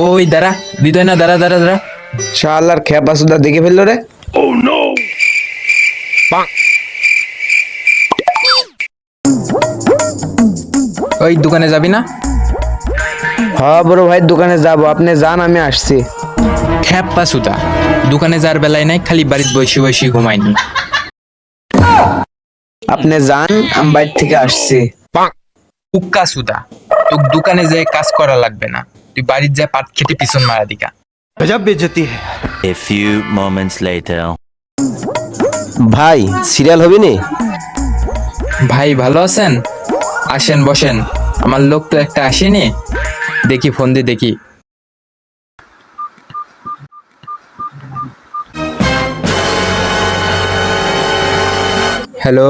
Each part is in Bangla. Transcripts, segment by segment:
ওই দাঁড়া, দিদয় না, দাঁড়া দাঁড়া দাঁড়া। শালার খেপা সুদা দেখে ফেললো রে। ওই দোকানে যাবি না? হ্যাঁ বড় ভাই দোকানে যাবো, আপনি যান আমি আসছি। খ্যাপ্পা সুতা, দোকানে যার বেলায় নাই, খালি বাড়িতে বসে বসে ঘুমাইনি। আপনি যান, আমি বাড়ি থেকে আসছি। উক্কা সুতা, তোর দোকানে যেয়ে কাজ করা লাগবে না, তুই বাড়ির যা পাট খেতে পিছন মারা দিকা। गजब बेइज्जती है। A few moments later. ভাই সিরিয়াল হবে নি? ভাই ভালো আছেন? আসেন বসেন, আমার লোক তো একটা আসেনি, দেখি ফোন দিয়ে দেখি। হ্যালো,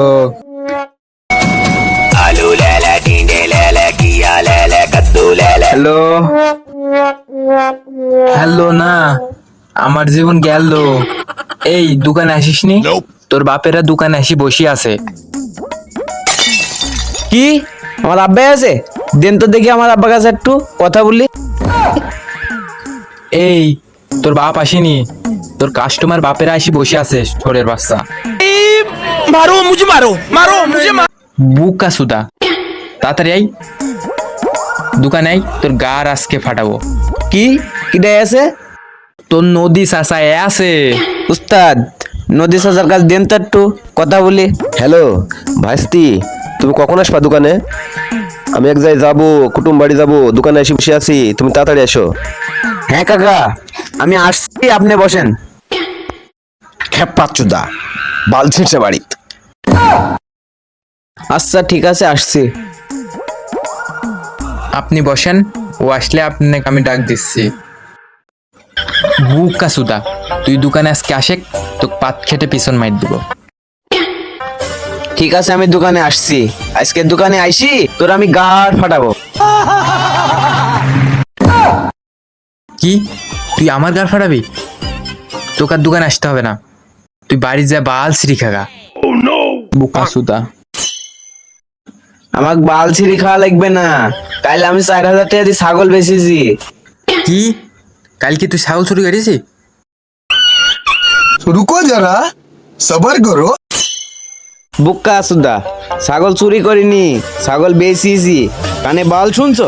হ্যালো হ্যালো না, আমার জীবন গেল। এই দোকানে আসিসনি? তোর বাপেরা দোকানে আসি বসে আছে। কি আমার আব্বাই আছে? দেন তো দেখি আমার আব্বার কাছে একটু কথা বলি। এই তোর বাপ আসেনি, তোর কাস্টমার বাপেরা আসি বসে আছে, ছোড়ের বাচ্চা। मारो मुझे, मारो मारो मुझे, বুকা সুদা, তাড়াতাড়ি আই, দোকানে আই, তোর গার আজকে ফাটাবো। কি কিটাই আছে? তোর নদী চাষা আছে। উস্তাদ নদী সাজার কাছে দেন তো একটু কথা বলি। হ্যালো ভাইস্তি, তুমি কখন আসবা দোকানে? আমি এক জায়গায় যাবো, কুটুম বাড়ি যাবো, দোকানে এসে বসে আছি, তুমি তাড়াতাড়ি এসো। হ্যাঁ কাকা আমি আসছি, আপনি বসেন। খেপাচ্চুদা বাল ছিঁড়ছে বাড়ি। আচ্ছা ঠিক আছে আসছি। আপনি বসেন, ও আসলে আপনাকে আমি ডাক দিচ্ছি। বুকা সুদা, তুই দোকানে আজকে আসে, তো পাত খেটে পিছন মাইর দিব। ঠিক আছে আমি দোকানে আসছি, আজকে দোকানে আইসি তোর আমি গাড় ফাটাবো। কি তুই আমার গার ফাটাবি? তোকার দোকানে আসতে হবে না, তুই বাড়ি যা বাল শ্রী খাগা। বুকা সুদা, আমাক বাল ছিঁড়ি খাওয়া লাগবে না, কাল আমি 4,000 টাকা দিয়ে ছাগল বেচেছি। কি কালকে তুই ছাগল চুরি করেছিস? रुको जरा सबर करो। বুক্কা সুদা, ছাগল চুরি করিনি, ছাগল বেচেছি। কানে বাল শুনছো?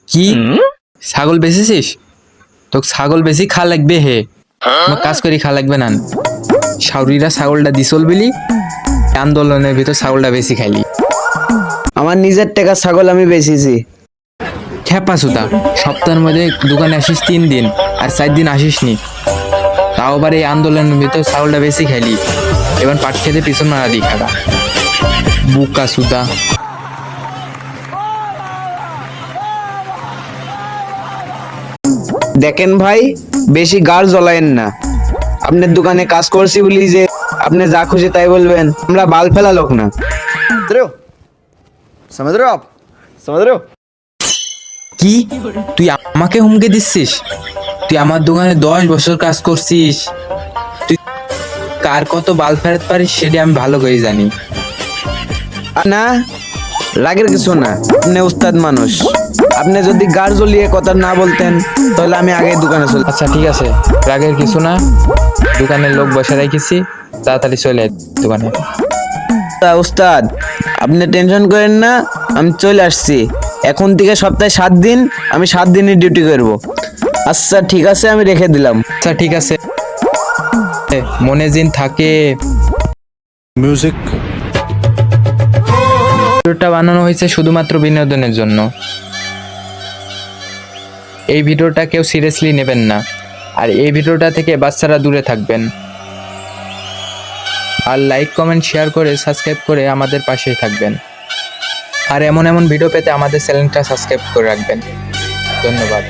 কি ছাগল বেচেছিস? তোকে ছাগল বেশি খা লাগবে হে, আমার কাজ করি খা লাগবে না। সাউরিরা ছাগলটা দিছল বিলি, আন্দোলনের ভিতর ছাগলটা বেশি খাইলি। আমার নিজের টাকা ছাগল আমি বেচেছি। খেপা সুতা, সপ্তাহের মধ্যে দোকানে আসিস 3 দিন, আর 4 দিন আসিস নি, তাও আবার এই আন্দোলনের ভিতর ছাগলটা বেশি খাইলি। এবার পাট খেতে পিছন মারা দি খাগা। বুকা সুতা। দেখেন ভাই, বেশি গাড় জ্বলায়েন না। আপনার দোকানে কাজ করছি বলি যে আপনি যা খুশি তাই বলবেন, আমরা বাল ফেলা লোক না। समझ रहे हो आप? समझ रहे हो? কি তুই আমাকে হুমকি দিচ্ছিস? তুই আমার দোকানে 10 বছর কাজ করছিস, তুই কার কত বাল ফেরত পারিস সেটা আমি ভালো করে জানি। আর না রাগের কিছু না, আপনি উস্তাদ মানুষ। আপনি যদি গাড় জ্বলিয়ে কথা না বলতেন তাহলে আমি আগে দোকানে চলতাম। আচ্ছা ঠিক আছে, রাগের কিছু না, দোকানের লোক বসে রেখেছি, তাড়াতাড়ি চলে আয় দোকানে। উস্তাদ আপনি টেনশন করেন না, আমি চলে আসছি। এখন থেকে সপ্তাহে 7 দিন আমি 7 দিনই ডিউটি করব। আচ্ছা ঠিক আছে আমি রেখে দিলাম। আচ্ছা ঠিক আছে, মনে দিন থাকে। म्यूजिक। ভিডিওটা বানানো হয়েছে শুধুমাত্র বিনোদনের জন্য, এই ভিডিওটা কেউ সিরিয়াসলি নেবেন না, আর এই ভিডিওটা থেকে বাচ্চারা দূরে থাকবেন। আর লাইক কমেন্ট শেয়ার করে সাবস্ক্রাইব করে আমাদের পাশেই থাকবেন, আর এমন এমন ভিডিও পেতে আমাদের চ্যানেলটা সাবস্ক্রাইব করে রাখবেন। ধন্যবাদ।